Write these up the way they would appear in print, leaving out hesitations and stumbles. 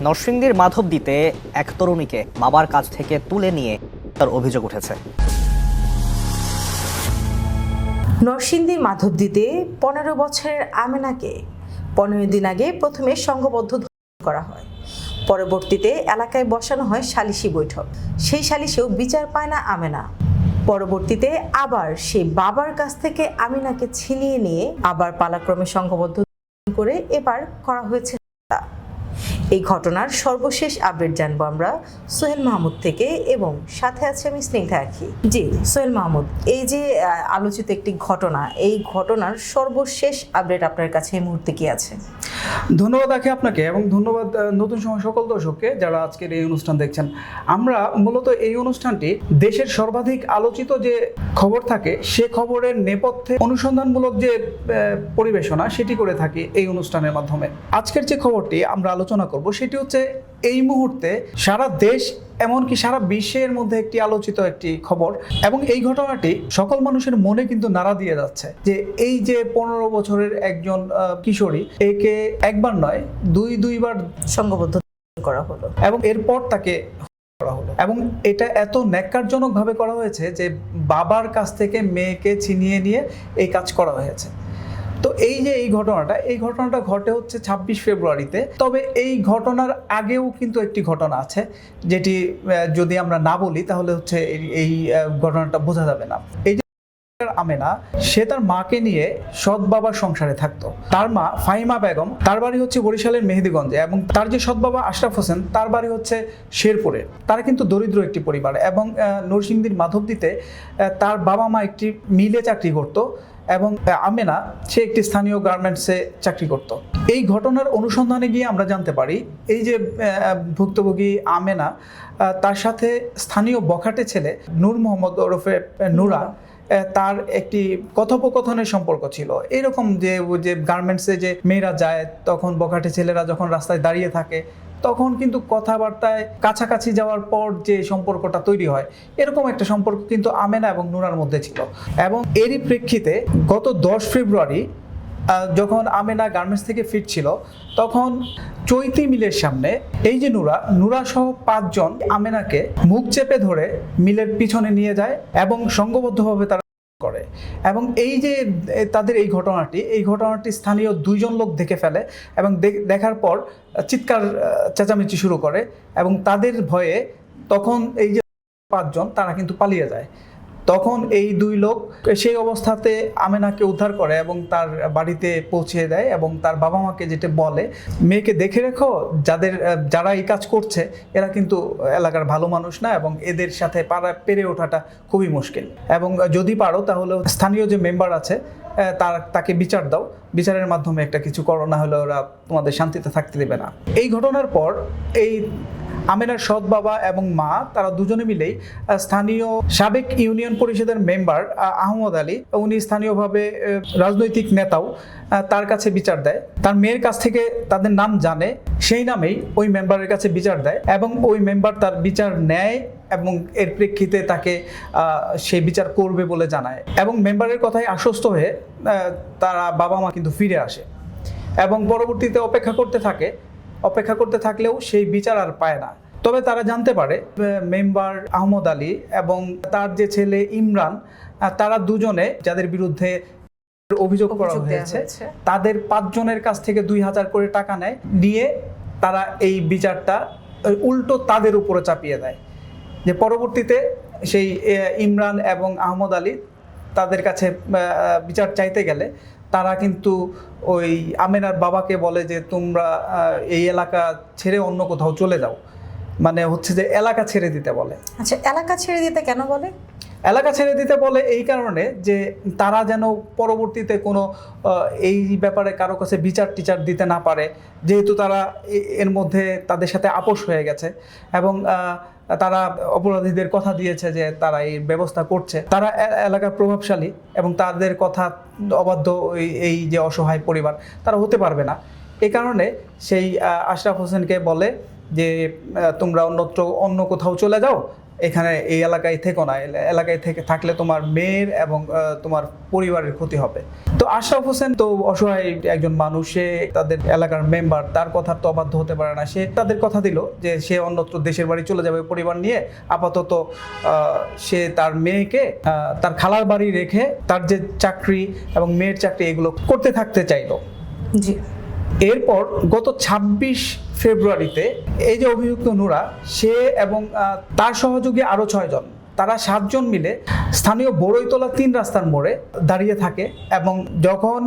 নরসিংদীর মাধবদীতে এক তরুণীকে বাবার কাছ থেকে তুলে নিয়ে তার অভিযোগ উঠেছে। নরসিংদীর মাধবদীতে 15 বছরের আমেনাকে 15 দিন আগে প্রথমে সংঘবদ্ধ করা হয়। পরবর্তীতে এলাকায় বসানো হয় সালিশি বৈঠক। সেই সালিশেও বিচার পায় না আমেনা। পরবর্তীতে আবার সেই বাবার কাছ থেকে আমিনাকে ছিনিয়ে নিয়ে আবার পালাক্রমে সংঘবদ্ধ করে এবার করা হয়েছে। এই ঘটনার সর্বশেষ আপডেট জানবো আমরা সোহেল মাহমুদ থেকে, এবং সাথে আছে আমি স্নিগ্ধা আখি। জি সোহেল মাহমুদ, এই যে আলোচিত একটি ঘটনা, এই ঘটনার সর্বশেষ আপডেট আপনার কাছে এই মুহূর্তে কি আছে? ধন্যবাদ আখি আপনাকে, এবং ধন্যবাদ নতুন সময় সকল দর্শককে যারা আজকের এই অনুষ্ঠান দেখছেন। আমরা মূলত এই অনুষ্ঠানটি দেশের সর্বাধিক আলোচিত যে খবর থাকে সে খবরের নেপথ্যে অনুসন্ধানমূলক যে পরিবেশনা সেটি করে থাকি এই অনুষ্ঠানের মাধ্যমে। আজকের যে খবরটি আমরা আলোচনা করব সেটি হচ্ছে এই মুহূর্তে সারা দেশ এমনকি সারা বিশ্বের মধ্যে একটি আলোচিত একটি খবর, এবং এই ঘটনাটি সকল মানুষের মনে কিন্তু নাড়া দিয়ে যাচ্ছে যে এই যে 15 বছরের একজন কিশোরী, একে একবার নয় দুইবার সংঘবদ্ধ করা হলো এবং এরপর তাকে করা হলো, এবং এটা এত ন্যাক্কারজনক ভাবে করা হয়েছে যে বাবার কাছ থেকে মেয়েকে ছিনিয়ে নিয়ে এই কাজ করা হয়েছে। তো এই যে এই ঘটনাটা ঘটে হচ্ছে 26 ফেব্রুয়ারিতে। তবে এই ঘটনার আগেও কিন্তু একটি ঘটনা আছে, যেটি যদি আমরা না বলি তাহলে হচ্ছে এই ঘটনাটা বোঝা যাবে না। এই যে আমেনা, সে তার মাকে নিয়ে সৎ বাবার সংসারে থাকতো। তার মা ফাহিমা বেগম, তার বাড়ি হচ্ছে বরিশালের মেহেদিগঞ্জে, এবং তার যে সৎ বাবা আশরাফ হোসেন, তার বাড়ি হচ্ছে শেরপুরে। তারা কিন্তু দরিদ্র একটি পরিবার, এবং নরসিংদীর মাধবদীতে তার বাবা মা একটি মিলে চাকরি করতো, এবং আমেনা সে একটি স্থানীয় গার্মেন্টসে চাকরি করত। এই ঘটনার অনুসন্ধানে গিয়ে আমরা জানতে পারি এই যে ভুক্তভোগী আমেনা, তার সাথে স্থানীয় বখাটে ছেলে নূর মোহাম্মদ ওরফে নুরা, তার একটি কথোপকথনের সম্পর্ক ছিল। এরকম যে গার্মেন্টসে যে মেয়েরা যায়, তখন বখাটে ছেলেরা যখন রাস্তায় দাঁড়িয়ে থাকে তখন কিন্তু কথাবার্তায় কাছাকাছি যাওয়ার পর যে সম্পর্কটা তৈরি হয়, এরকম একটা সম্পর্ক কিন্তু আমেনা এবং নুরার মধ্যে ছিল। এবং এরই প্রেক্ষিতে গত 10 ফেব্রুয়ারি যখন আমেনা গার্মেন্টস থেকে ফিরছিল, তখন চৈতি মিলের সামনে এই যে নুরা সহ 5 জন আমেনাকে মুখ চেপে ধরে মিলের পিছনে নিয়ে যায় এবং সংঘবদ্ধভাবে তারা করে। এবং এই যে তাদের এই ঘটনাটি স্থানীয় 2 জন লোক দেখে ফেলে, এবং দেখার পর চিৎকার চেঁচামেচি শুরু করে, এবং তাদের ভয়ে তখন এই যে 5 জন তারা কিন্তু পালিয়ে যায়। তখন এই 2 লোক সেই অবস্থাতে আমেনাকে উদ্ধার করে এবং তার বাড়িতে পৌঁছে দেয়, এবং তার বাবা মাকে যেটা বলে, মেয়েকে দেখে রেখো, যারা এই কাজ করছে এরা কিন্তু এলাকার ভালো মানুষ না, এবং এদের সাথে পেরে ওঠাটা খুবই মুশকিল, এবং যদি পারো তাহলে স্থানীয় যে মেম্বার আছে তাকে বিচার দাও, বিচারের মাধ্যমে একটা কিছু করো, না হলে ওরা তোমাদের শান্তিতে থাকতে দেবে না। এই ঘটনার পর এই আমেনার সৎ বাবা এবং মা, তারা দুজনে মিলেই স্থানীয় সাবেক ইউনিয়ন পরিষদের মেম্বার আহমদ আলী, উনি স্থানীয়ভাবে রাজনৈতিক নেতাও, তার কাছে বিচার দেয়। তার মেয়ের কাছ থেকে তাদের নাম জানে, সেই নামেই ওই মেম্বারের কাছে বিচার দেয়, এবং ওই মেম্বার তার বিচার নেয় এবং এর প্রেক্ষিতে তাকে সেই বিচার করবে বলে জানায়। এবং মেম্বারের কথায় আশ্বস্ত হয়ে তারা বাবা মা কিন্তু ফিরে আসে, এবং পরবর্তীতে অপেক্ষা করতে থাকলেও সেই বিচার আর পায় না। তবে তারা জানতে পারে মেম্বার আহমদ আলী এবং তার যে ছেলে ইমরান, তারা দুজনে যাদের বিরুদ্ধে অভিযোগ করা হয়েছে, তাদের 5 জনের কাছ থেকে 2000 করে টাকা নিয়ে তারা এই বিচারটা উল্টো তাদের উপরে চাপিয়ে দেয়। যে পরবর্তীতে সেই ইমরান এবং আহমদ আলী তাদের কাছে বিচার চাইতে গেলে তারা কিন্তু ওই আমেনার বাবাকে বলে যে তোমরা এই এলাকা ছেড়ে অন্য কোথাও চলে যাও, মানে হচ্ছে যে এলাকা ছেড়ে দিতে বলে। আচ্ছা, এলাকা ছেড়ে দিতে কেন বলে? এলাকা ছেড়ে দিতে বলে এই কারণে যে তারা যেন পরবর্তীতে কোনো এই ব্যাপারে কারো কাছে বিচার টিচার দিতে না পারে, যেহেতু তারা এর মধ্যে তাদের সাথে আপোষ হয়ে গেছে, এবং তারা অপরাধীদের কথা দিয়েছে যে তারা এই ব্যবস্থা করছে। তারা এলাকার প্রভাবশালী, এবং তাদের কথা অবাধ্য এই যে অসহায় পরিবার তারা হতে পারবে না। এই কারণে সেই আশরাফ হোসেনকে বলে যে তোমরা অন্য কোথাও চলে যাও, এখানে এই এলাকায় থেকো না, এলাকায় থেকে থাকলে তোমার মেয়ের এবং তোমার পরিবারের ক্ষতি হবে। তো আশরাফ হোসেন তো অসহায় একজন মানুষ, সে তাদের এলাকার মেম্বার, তার কথা তো অবাধ্য হতে পারে না। সে তাদের কথা দিল যে সে অন্যত্র দেশের বাড়ি চলে যাবে পরিবার নিয়ে, আপাতত সে তার মেয়েকে তার খালার বাড়ি রেখে তার যে চাকরি এবং মেয়ের চাকরি এগুলো করতে থাকতে চাইলো। জি। এরপর গত 26 ফেব্রুয়ারিতে এই যে অভিযুক্ত নূরা, সে এবং তার সহযোগী আরো 6 জন, তারা 7 জন মিলে স্থানীয় বড়ইতলা 3 রাস্তার মোড়ে দাঁড়িয়ে থাকে। এবং যখন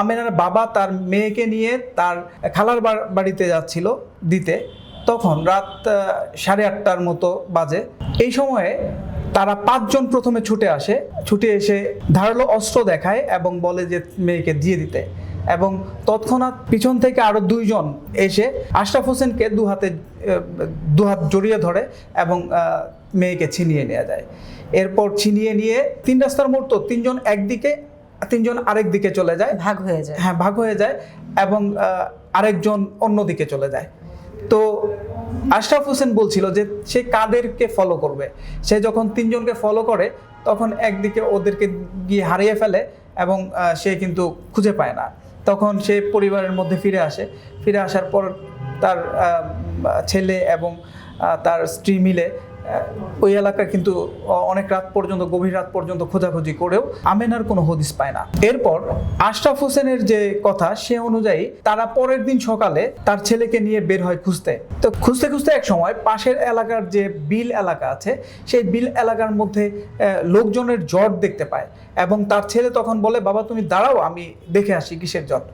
আমেনার বাবা তার মেয়েকে নিয়ে তার খালার বাড়িতে যাচ্ছিল দিতে, তখন রাত 8:30টার মতো বাজে। এই সময়ে তারা 5 জন প্রথমে ছুটে এসে ধারালো অস্ত্র দেখায় এবং বলে যে মেয়েকে দিয়ে দিতে। এবং তৎক্ষণাৎ পিছন থেকে আরো 2 জন এসে আশরাফ হোসেনকে দুহাত জড়িয়ে ধরে এবং মেয়েকে ছিনিয়ে নিয়ে যায়। এরপর ছিনিয়ে নিয়ে 3 রাস্তার মোড় তো, 3 জন একদিকে, 3 জন আরেক দিকে চলে যায়, ভাগ হয়ে যায়। হ্যাঁ, ভাগ হয়ে যায় এবং আরেকজন অন্যদিকে চলে যায়। তো আশরাফ হোসেন বলছিল যে সে কাদেরকে ফলো করবে। সে যখন 3 জনকে ফলো করে, তখন একদিকে ওদেরকে গিয়ে হারিয়ে ফেলে এবং সে কিন্তু খুঁজে পায় না। তখন সে পরিবারের মধ্যে ফিরে আসার পর তার ছেলে এবং তার স্ত্রী মিলে ওই এলাকা কিন্তু অনেক রাত পর্যন্ত, গভীর রাত পর্যন্ত খোঁজাখুঁজি করেও আমেনার কোনো হদিস পায় না। এরপর আশরাফ হোসেনের যে কথা, সে অনুযায়ী তারা পরের দিন সকালে তার ছেলেকে নিয়ে বের হয় খুঁজতে। তো খুঁজতে এক সময় পাশের এলাকার যে বিল এলাকা আছে, সেই বিল এলাকার মধ্যে লোকজনের জট দেখতে পায় এবং তার ছেলে তখন বলে, বাবা তুমি দাঁড়াও, আমি দেখে আসি কিসের জট।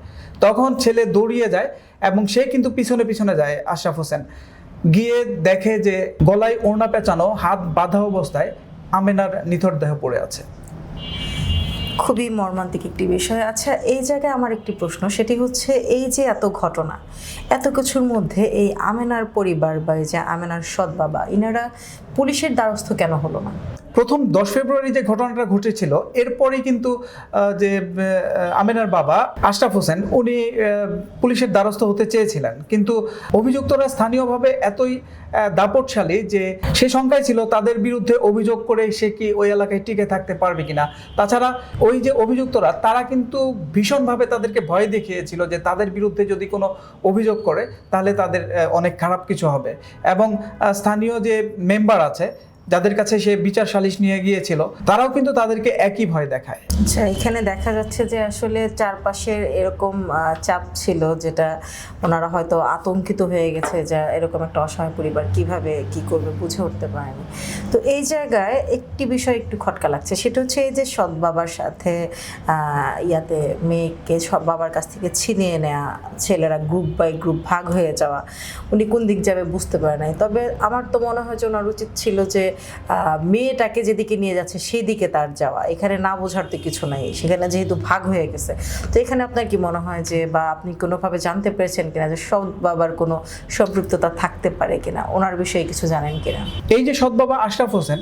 তখন ছেলে দৌড়িয়ে যায় এবং সে কিন্তু পিছনে যায় আশরাফ হোসেন, গিয়ে দেখে যে গলায় ওড়না পেঁচানো, হাত বাঁধা অবস্থায় আমেনার নিথর দেহ পড়ে আছে। খুবই মর্মান্তিক একটি বিষয়। আচ্ছা, এই জায়গায় আমার একটি প্রশ্ন, সেটি হচ্ছে এই যে এত ঘটনা, এত কিছুর মধ্যে এই আমেনার পরিবার বা এই যে আমেনার সৎ বাবা, ইনারা পুলিশের দ্বারস্থ কেন হলো না? প্রথম 10 ফেব্রুয়ারি যে ঘটনাটা ঘটেছিল, এরপরেই কিন্তু যে আমেনার বাবা আশরাফ হোসেন, উনি পুলিশের দ্বারস্থ হতে চেয়েছিলেন, কিন্তু অভিযুক্তরা স্থানীয়ভাবে এতই দাপটশালী যে সে সংখ্যায় ছিল, তাদের বিরুদ্ধে অভিযোগ করে সে কি ওই এলাকায় টিকে থাকতে পারবে কিনা। তাছাড়া ওই যে অভিযুক্তরা, তারা কিন্তু ভীষণভাবে তাদেরকে ভয় দেখিয়েছিল যে তাদের বিরুদ্ধে যদি কোনো অভিযোগ করে তাহলে তাদের অনেক খারাপ কিছু হবে। এবং স্থানীয় যে মেম্বার আছে, যাদের কাছে সে বিচার সালিশ নিয়ে গিয়েছিল, তারাও কিন্তু তাদেরকে একই ভয় দেখায়। আচ্ছা, এখানে দেখা যাচ্ছে যে আসলে চারপাশের এরকম চাপ ছিল, যেটা ওনারা হয়তো আতঙ্কিত হয়ে গেছে যে এরকম একটা অসহায় পরিবার কিভাবে কি করবে বুঝে উঠতে পারেনি। তো এই জায়গায় একটি বিষয় একটু খটকা লাগছে, সেটা হচ্ছে এই যে সৎ বাবার সাথে মেয়েকে সৎ বাবার কাছ থেকে ছিনিয়ে নেওয়া, ছেলেরা গ্রুপ বাই গ্রুপ ভাগ হয়ে যাওয়া, উনি কোন দিক যাবে বুঝতে পারে নাই। তবে আমার তো মনে হয় যে ওনার উচিত ছিল যে মেয়েটাকে যেদিকে নিয়ে যাচ্ছে সেই দিকে তার যাওয়া। এখানে না বোঝার তো কিছু নাই, সেখানে যেহেতু ভাগ হয়ে গেছে। তো এখানে আপনার কি মনে হয় যে, বা আপনি কোনোভাবে জানতে পেরেছেন কিনা যে সৎ বাবার কোনো সম্পৃক্ততা থাকতে পারে কিনা, ওনার বিষয়ে কিছু জানেন কিনা? এই যে সৎ বাবা আশরাফ হোসেন,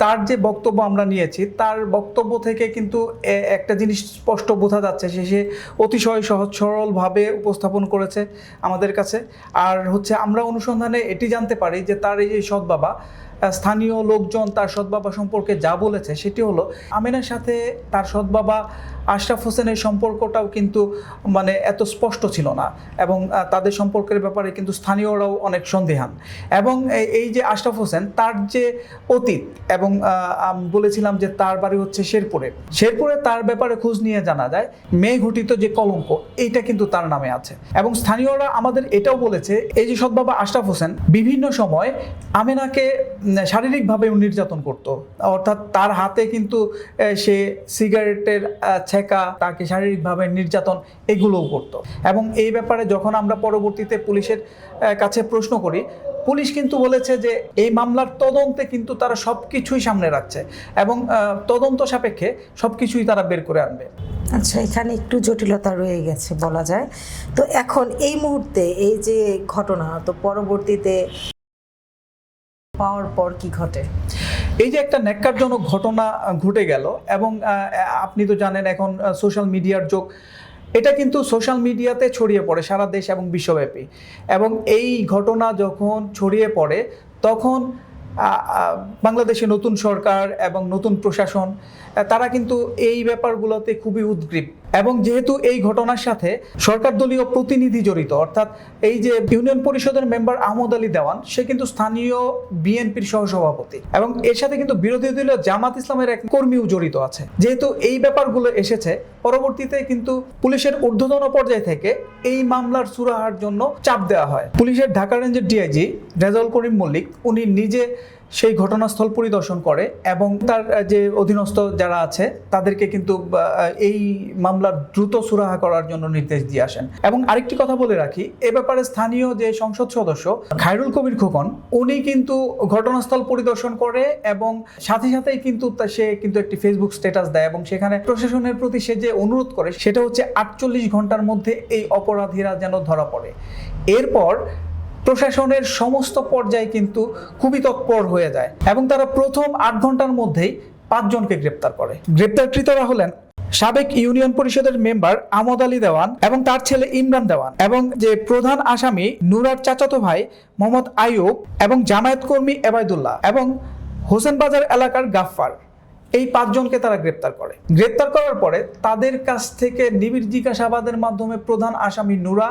তার যে বক্তব্য আমরা নিয়েছি, তার বক্তব্য থেকে কিন্তু একটা জিনিস স্পষ্ট বোঝা যাচ্ছে, সে অতিশয় সহজ সরলভাবে উপস্থাপন করেছে আমাদের কাছে। আর হচ্ছে আমরা অনুসন্ধানে এটি জানতে পারি যে তার এই যে সৎ বাবা, স্থানীয় লোকজন তার সৎ বাবা সম্পর্কে যা বলেছে সেটি হলো, আমেনার সাথে তার সৎ বাবা আশরাফ হোসেনের সম্পর্কটাও কিন্তু মানে এত স্পষ্ট ছিল না এবং তাদের সম্পর্কের ব্যাপারে কিন্তু স্থানীয়রাও অনেক সন্দিহান। এবং এই যে আশরাফ হোসেন, তার যে অতীত, এবং আমি বলেছিলাম যে তার বাড়ি হচ্ছে শেরপুরে তার ব্যাপারে খোঁজ নিয়ে জানা যায় মেয়ে ঘটিত যে কলঙ্ক, এইটা কিন্তু তার নামে আছে। এবং স্থানীয়রা আমাদের এটাও বলেছে, এই যে সৎ বাবা আশরাফ হোসেন বিভিন্ন সময় আমেনাকে শারীরিকভাবে নির্যাতন করত, অর্থাৎ তার হাতে কিন্তু সে সিগারেটের ছেঁকা, তাকে শারীরিকভাবে নির্যাতন, এগুলোও করত। এবং এই ব্যাপারে যখন আমরা পরবর্তীতে পুলিশের কাছে প্রশ্ন করি, পুলিশ কিন্তু বলেছে যে এই মামলার তদন্তে কিন্তু তারা সবকিছুই সামনে রাখছে এবং তদন্ত সাপেক্ষে সবকিছুই তারা বের করে আনবে। আচ্ছা, এখানে একটু জটিলতা রয়ে গেছে বলা যায়। তো এখন এই মুহূর্তে এই যে ঘটনা, তো পরবর্তীতে পাওয়ার পর কি ঘটে? এই যে একটা ন্যাক্কারজনক ঘটনা ঘটে গেল, এবং আপনি তো জানেন এখন সোশ্যাল মিডিয়ার যুগ, এটা কিন্তু সোশ্যাল মিডিয়াতে ছড়িয়ে পড়ে সারা দেশ এবং বিশ্বব্যাপী। এবং এই ঘটনা যখন ছড়িয়ে পড়ে তখন বাংলাদেশে নতুন সরকার এবং নতুন প্রশাসন তারা কিন্তু এই ব্যাপারগুলোতে খুবই উদ্গ্রীব। এবং যেহেতু এই ঘটনার সাথে সরকার দলীয় প্রতিনিধি জড়িত, অর্থাৎ এই যে ইউনিয়ন পরিষদের মেম্বার আহমদ আলী দেওয়ান, সে কিন্তু স্থানীয় বিএনপির সহসভাপতি এবং এর সাথে কিন্তু বিরোধী দলীয় জামাত ইসলামের এক কর্মীও জড়িত আছে। যেহেতু এই ব্যাপারগুলো এসেছে, পরবর্তীতে কিন্তু পুলিশের ঊর্ধ্বতন পর্যায় থেকে এই মামলার সুরাহার জন্য চাপ দেওয়া হয়। পুলিশের ঢাকা রেঞ্জের ডিআইজি রেজাউল করিম মল্লিক উনি নিজে সেই ঘটনাস্থল পরিদর্শন করে এবং তার যে অধীনস্থ যারা আছে তাদেরকে কিন্তু এই মামলার দ্রুত সুরাহা করার জন্য নির্দেশ দিয়ে আসেন। এবং আরেকটি কথা বলে রাখি, এ ব্যাপারে স্থানীয় যে সংসদ সদস্য খায়রুল কবির খোকন, উনি কিন্তু ঘটনাস্থল পরিদর্শন করে এবং সাথে সাথেই কিন্তু সে কিন্তু একটি ফেসবুক স্ট্যাটাস দেয় এবং সেখানে প্রশাসনের প্রতি সে যে অনুরোধ করে সেটা হচ্ছে 48 ঘন্টার মধ্যে এই অপরাধীরা যেন ধরা পড়ে। এরপর প্রশাসনের সমস্ত পর্যায়ে কিন্তু খুবই তৎপর হয়ে যায় এবং তারা প্রথম 8 ঘন্টার মধ্যেই 5 জনকে গ্রেপ্তার করে। গ্রেপ্তারকৃতরা হলেন সাবেক ইউনিয়ন পরিষদের মেম্বার আহমদ আলী দেওয়ান এবং তার ছেলে ইমরান দেওয়ান এবং যে প্রধান আসামি নুরার চাচাতো ভাই মোহাম্মদ আইয়ুব এবং জামায়াত কর্মী এবায়দুল্লাহ এবং হোসেন বাজার এলাকার গাফফার। এই 5 জনকে তারা গ্রেপ্তার করে। গ্রেপ্তার করার পরে তাদের কাছ থেকে নিবিড় জিজ্ঞাসাবাদের মাধ্যমে প্রধান আসামি নুরা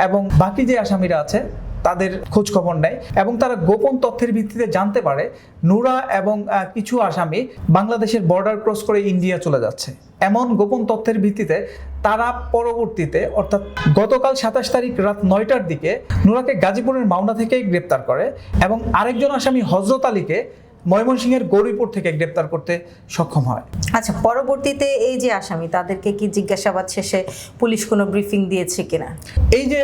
এবং বাকি যে আসামিরা আছে তাদের খোঁজ খবর নেয় এবং তারা গোপন তথ্যের ভিত্তিতে জানতে পারে নুরা এবং কিছু আসামি বাংলাদেশের বর্ডার ক্রস করে ইন্ডিয়া চলে যাচ্ছে। এমন গোপন তথ্যের ভিত্তিতে তারা পরবর্তীতে অর্থাৎ গতকাল 27 তারিখ রাত 9টার দিকে নুরাকে গাজীপুরের মাওনা থেকে গ্রেপ্তার করে এবং আরেকজন আসামি হযরত আলীকে ময়মনসিংহের গৌরীপুর থেকে গ্রেপ্তার করতে সক্ষম হয়। আচ্ছা, পরবর্তীতে এই যে আসামি তাদেরকে কি জিজ্ঞাসাবাদ শেষে পুলিশ কোনো ব্রিফিং দিয়েছে কিনা? এই যে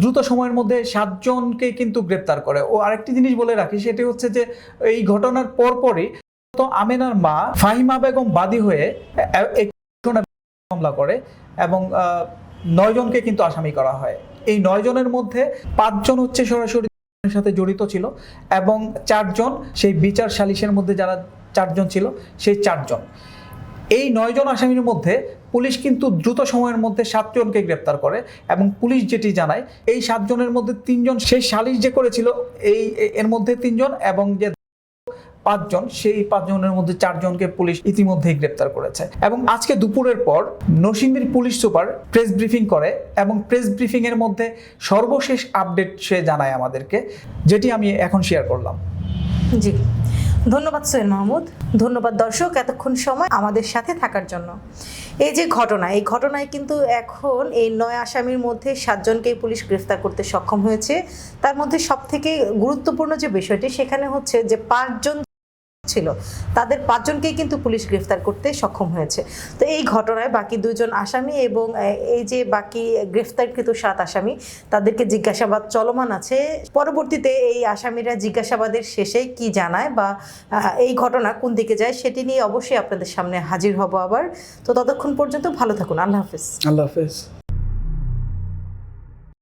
দ্রুত সময়ের মধ্যে 7 জনকে কিন্তু গ্রেপ্তার করে। ও আরেকটি জিনিস বলে রাখি, সেটি হচ্ছে যে এই ঘটনার পরপরই তো আমেনার মা ফাহিমা বেগম বাদী হয়ে মামলা করে এবং 9 জনকে কিন্তু আসামি করা হয়। এই 9 জনের মধ্যে 5 জন হচ্ছে সরাসরি সাথে জড়িত ছিল এবং 4 জন সেই বিচার সালিশের মধ্যে যারা 4 জন ছিল সেই 4 জন। এই 9 জন আসামির মধ্যে পুলিশ কিন্তু দ্রুত সময়ের মধ্যে 7 জনকে গ্রেপ্তার করে এবং পুলিশ যেটি জানায় এই 7 জনের মধ্যে 3 জন সেই সালিশ যে করেছিল এর মধ্যে 3 জন এবং যে 5 জন সেই 5 জনের মধ্যে 4 জনকে পুলিশ ইতিমধ্যেই গ্রেপ্তার করেছে। এবং আজকে দুপুরের পর নরসিংদীর পুলিশ সুপার প্রেস ব্রিফিং করে এবং প্রেস ব্রিফিং এর মধ্যে সর্বশেষ আপডেট সে জানায় আমাদেরকে, যেটি আমি এখন শেয়ার করলাম। জি, ধন্যবাদ সোহেল মাহমুদ। ধন্যবাদ দর্শক এতক্ষণ সময় আমাদের সাথে থাকার জন্য। এই যে ঘটনা, এই ঘটনায় কিন্তু এখন এই 9 আসামির মধ্যে 7 জনকেই পুলিশ গ্রেফতার করতে সক্ষম হয়েছে। তার মধ্যে সবথেকে গুরুত্বপূর্ণ যে বিষয়টি সেখানে হচ্ছে যে 5 জন ছিল তাদের 5 জনকেই কিন্তু পুলিশ গ্রেফতার করতে সক্ষম হয়েছে। তো এই ঘটনায় বাকি 2 জন আসামি এবং এই যে বাকি গ্রেফতারকৃত 7 আসামি তাদেরকে জিজ্ঞাসাবাদ চলমান আছে। পরবর্তীতে এই আসামিরা জিজ্ঞাসাবাদের শেষে কি জানায় বা এই ঘটনা কোন দিকে যায় সেটি নিয়ে অবশ্যই আপনাদের সামনে হাজির হব আবার। তো ততক্ষণ পর্যন্ত ভালো থাকুন। আল্লাহ হাফেজ। আল্লাহ হাফেজ।